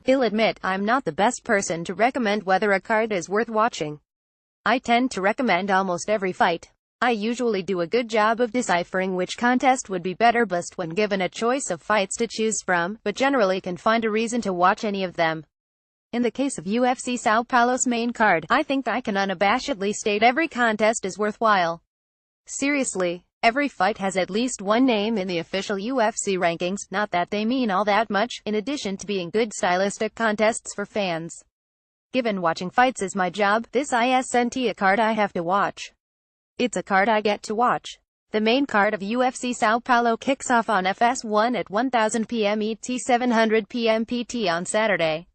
He'll admit, I'm not the best person to recommend whether a card is worth watching. I tend to recommend almost every fight. I usually do a good job of deciphering which contest would be better best when given a choice of fights to choose from, but generally can find a reason to watch any of them. In the case of UFC Sao Paulo's main card, I think I can unabashedly state every contest is worthwhile. Seriously, every fight has at least one name in the official UFC rankings, not that they mean all that much, in addition to being good stylistic contests for fans. Given watching fights is my job, this isn't a card I have to watch. It's a card I get to watch. The main card of UFC Sao Paulo kicks off on FS1 at 1000 p.m. ET 700 p.m. PT on Saturday.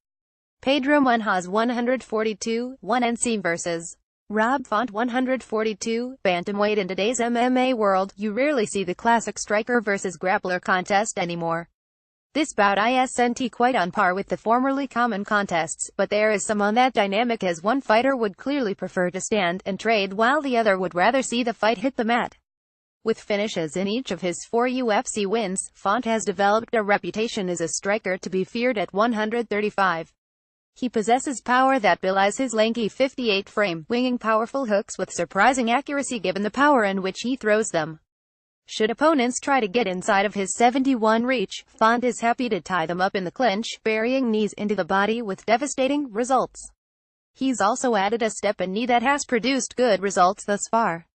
Pedro Munhoz 142, 1NC vs. Rob Font 142, bantamweight. In today's MMA world, you rarely see the classic striker versus grappler contest anymore. This bout isn't quite on par with the formerly common contests, but there is some on that dynamic as one fighter would clearly prefer to stand and trade while the other would rather see the fight hit the mat. With finishes in each of his 4 UFC wins, Font has developed a reputation as a striker to be feared at 135. He possesses power that belies his lanky 58 frame, winging powerful hooks with surprising accuracy given the power in which he throws them. Should opponents try to get inside of his 71 reach, Font is happy to tie them up in the clinch, burying knees into the body with devastating results. He's also added a step and knee that has produced good results thus far.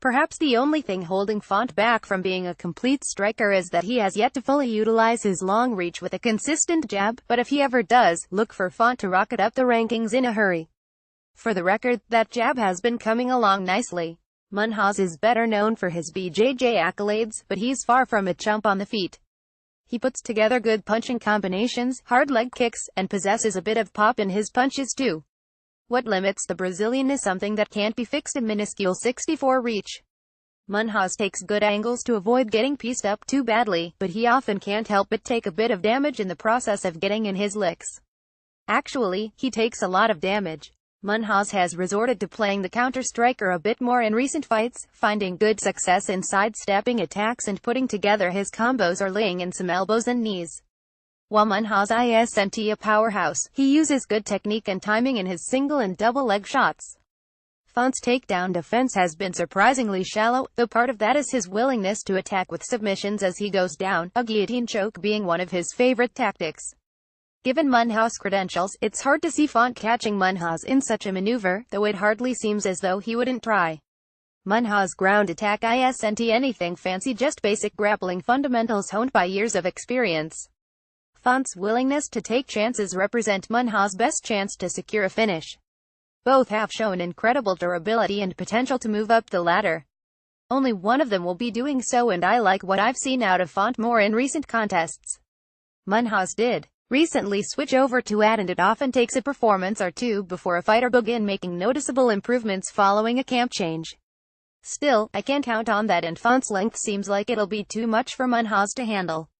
Perhaps the only thing holding Font back from being a complete striker is that he has yet to fully utilize his long reach with a consistent jab, but if he ever does, look for Font to rocket up the rankings in a hurry. For the record, that jab has been coming along nicely. Munhoz is better known for his BJJ accolades, but he's far from a chump on the feet. He puts together good punching combinations, hard leg kicks, and possesses a bit of pop in his punches too. What limits the Brazilian is something that can't be fixed: a minuscule 64 reach. Munhoz takes good angles to avoid getting pieced up too badly, but he often can't help but take a bit of damage in the process of getting in his licks. Actually, he takes a lot of damage. Munhoz has resorted to playing the counter-striker a bit more in recent fights, finding good success in sidestepping attacks and putting together his combos or laying in some elbows and knees. While Munhoz isn't a powerhouse, he uses good technique and timing in his single and double leg shots. Font's takedown defense has been surprisingly shallow, though part of that is his willingness to attack with submissions as he goes down, a guillotine choke being one of his favorite tactics. Given Munhoz's credentials, it's hard to see Font catching Munhoz in such a maneuver, though it hardly seems as though he wouldn't try. Munhoz's ground attack isn't anything fancy, just basic grappling fundamentals honed by years of experience. Font's willingness to take chances represent Munhoz's best chance to secure a finish. Both have shown incredible durability and potential to move up the ladder. Only one of them will be doing so, and I like what I've seen out of Font more in recent contests. Munhoz did recently switch over to ad, and it often takes a performance or two before a fighter begin making noticeable improvements following a camp change. Still, I can't count on that, and Font's length seems like it'll be too much for Munhoz to handle.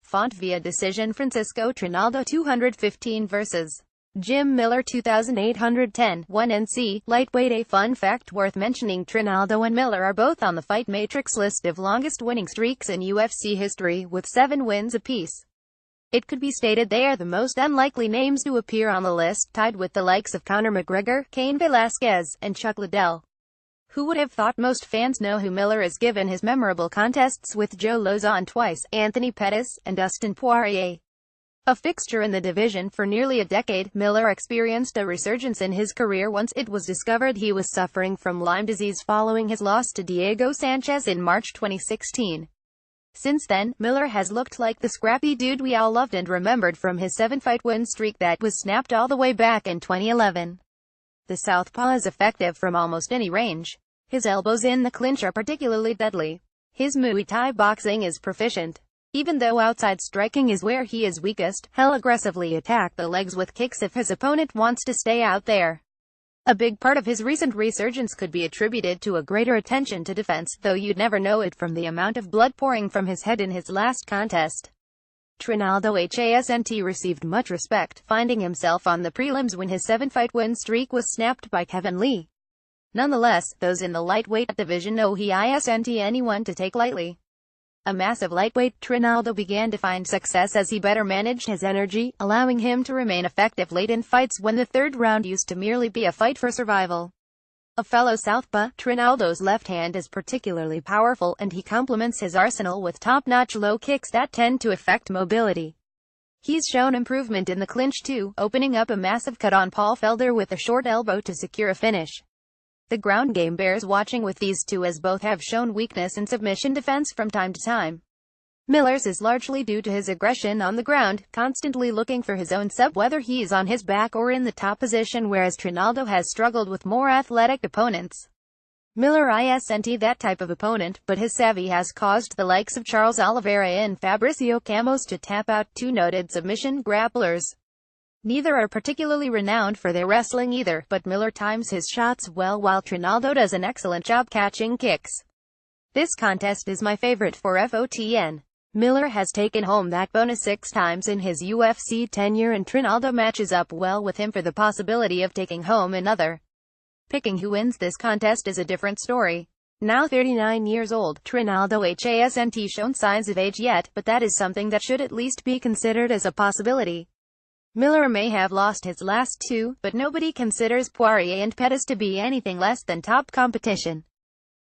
Font via decision. Francisco Trinaldo 215 vs. Jim Miller 2810, 1NC, lightweight. A fun fact worth mentioning: Trinaldo and Miller are both on the Fight Matrix list of longest winning streaks in UFC history, with 7 wins apiece. It could be stated they are the most unlikely names to appear on the list, tied with the likes of Conor McGregor, Cain Velasquez, and Chuck Liddell. Who would have thought? Most fans know who Miller is given his memorable contests with Joe Lauzon twice, Anthony Pettis, and Dustin Poirier. A fixture in the division for nearly a decade, Miller experienced a resurgence in his career once it was discovered he was suffering from Lyme disease following his loss to Diego Sanchez in March 2016. Since then, Miller has looked like the scrappy dude we all loved and remembered from his 7-fight win streak that was snapped all the way back in 2011. The southpaw is effective from almost any range. His elbows in the clinch are particularly deadly. His Muay Thai boxing is proficient. Even though outside striking is where he is weakest, he'll aggressively attack the legs with kicks if his opponent wants to stay out there. A big part of his recent resurgence could be attributed to a greater attention to defense, though you'd never know it from the amount of blood pouring from his head in his last contest. Trinaldo hasn't received much respect, finding himself on the prelims when his 7-fight win streak was snapped by Kevin Lee. Nonetheless, those in the lightweight division know he isn't anyone to take lightly. A massive lightweight, Trinaldo began to find success as he better managed his energy, allowing him to remain effective late in fights when the third round used to merely be a fight for survival. A fellow southpaw, Trinaldo's left hand is particularly powerful, and he complements his arsenal with top-notch low kicks that tend to affect mobility. He's shown improvement in the clinch too, opening up a massive cut on Paul Felder with a short elbow to secure a finish. The ground game bears watching with these two, as both have shown weakness in submission defense from time to time. Miller's is largely due to his aggression on the ground, constantly looking for his own sub whether he is on his back or in the top position, whereas Trinaldo has struggled with more athletic opponents. Miller isn't that type of opponent, but his savvy has caused the likes of Charles Oliveira and Fabricio Camos to tap out, two noted submission grapplers. Neither are particularly renowned for their wrestling either, but Miller times his shots well while Trinaldo does an excellent job catching kicks. This contest is my favorite for FOTN. Miller has taken home that bonus 6 times in his UFC tenure, and Trinaldo matches up well with him for the possibility of taking home another. Picking who wins this contest is a different story. Now 39 years old, Trinaldo hasn't shown signs of age yet, but that is something that should at least be considered as a possibility. Miller may have lost his last two, but nobody considers Poirier and Pettis to be anything less than top competition.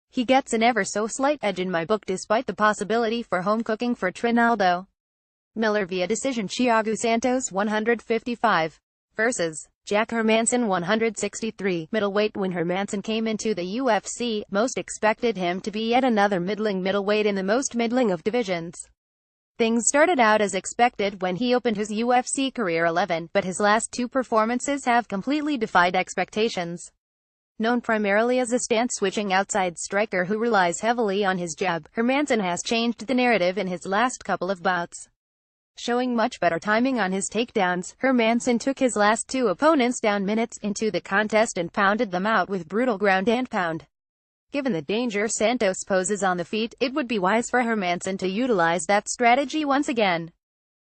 He gets an ever so slight edge in my book despite the possibility for home cooking for Trinaldo. Miller via decision. Thiago Santos 155 versus Jack Hermansson 163. Middleweight. When Hermansson came into the UFC, most expected him to be yet another middling middleweight in the most middling of divisions. Things started out as expected when he opened his UFC career 11, but his last two performances have completely defied expectations. Known primarily as a stance-switching outside striker who relies heavily on his jab, Hermansson has changed the narrative in his last couple of bouts. Showing much better timing on his takedowns, Hermansson took his last two opponents down minutes into the contest and pounded them out with brutal ground and pound. Given the danger Santos poses on the feet, it would be wise for Hermansson to utilize that strategy once again.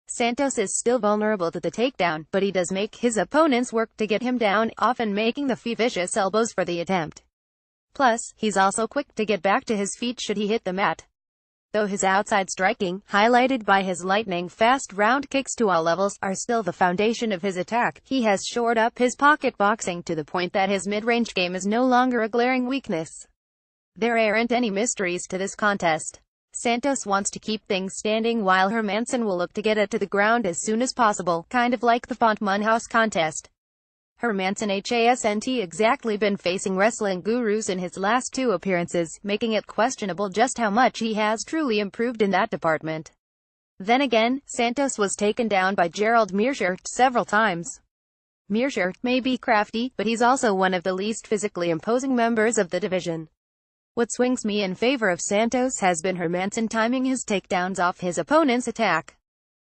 Santos is still vulnerable to the takedown, but he does make his opponents work to get him down, often making the vicious elbows for the attempt. Plus, he's also quick to get back to his feet should he hit the mat. Though his outside striking, highlighted by his lightning-fast round kicks to all levels, are still the foundation of his attack, he has shored up his pocket boxing to the point that his mid-range game is no longer a glaring weakness. There aren't any mysteries to this contest. Santos wants to keep things standing while Hermansson will look to get it to the ground as soon as possible, kind of like the Font Munhouse contest. Hermansson hasn't exactly been facing wrestling gurus in his last two appearances, making it questionable just how much he has truly improved in that department. Then again, Santos was taken down by Gerald Meerschaert several times. Meerschaert may be crafty, but he's also one of the least physically imposing members of the division. What swings me in favor of Santos has been Hermansson timing his takedowns off his opponent's attack.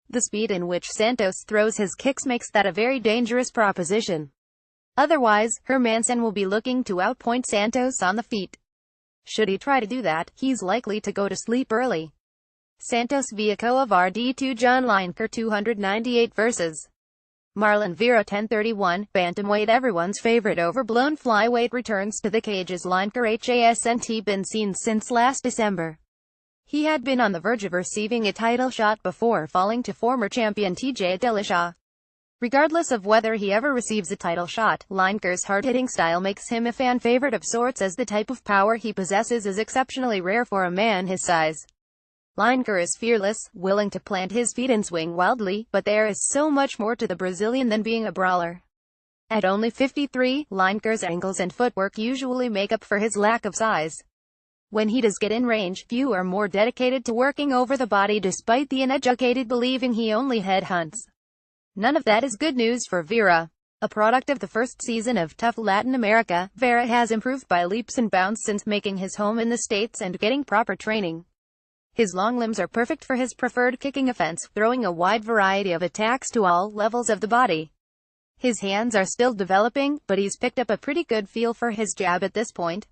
The speed in which Santos throws his kicks makes that a very dangerous proposition. Otherwise, Hermansson will be looking to outpoint Santos on the feet. Should he try to do that, he's likely to go to sleep early. Santos via Coavar D2. John Lineker 298 versus Marlon Vera 1031, bantamweight. Everyone's favorite overblown flyweight returns to the cage as Lineker hasn't been seen since last December. He had been on the verge of receiving a title shot before falling to former champion TJ Dillashaw. Regardless of whether he ever receives a title shot, Lineker's hard-hitting style makes him a fan favorite of sorts, as the type of power he possesses is exceptionally rare for a man his size. Lineker is fearless, willing to plant his feet and swing wildly, but there is so much more to the Brazilian than being a brawler. At only 53, Lineker's angles and footwork usually make up for his lack of size. When he does get in range, few are more dedicated to working over the body, despite the uneducated believing he only headhunts. None of that is good news for Vera. A product of the first season of Tough Latin America, Vera has improved by leaps and bounds since making his home in the States and getting proper training. His long limbs are perfect for his preferred kicking offense, throwing a wide variety of attacks to all levels of the body. His hands are still developing, but he's picked up a pretty good feel for his jab at this point.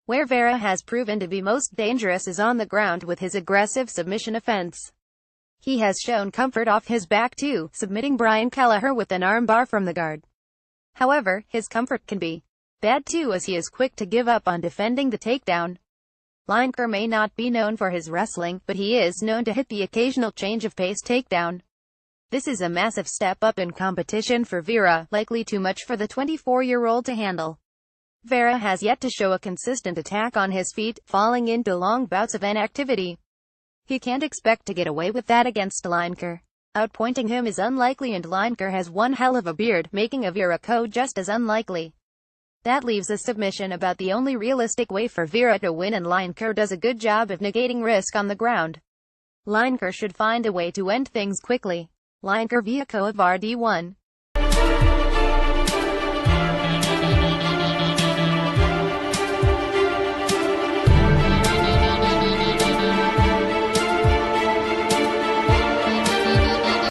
Where Vera has proven to be most dangerous is on the ground with his aggressive submission offense. He has shown comfort off his back too, submitting Brian Kelleher with an armbar from the guard. However, his comfort can be bad too, as he is quick to give up on defending the takedown. Lineker may not be known for his wrestling, but he is known to hit the occasional change of pace takedown. This is a massive step up in competition for Vera, likely too much for the 24-year-old to handle. Vera has yet to show a consistent attack on his feet, falling into long bouts of inactivity. He can't expect to get away with that against Lineker. Outpointing him is unlikely, and Lineker has one hell of a beard, making a Vera just as unlikely. That leaves a submission about the only realistic way for Vera to win, and Lineker does a good job of negating risk on the ground. Lineker should find a way to end things quickly. Lineker via of RD1.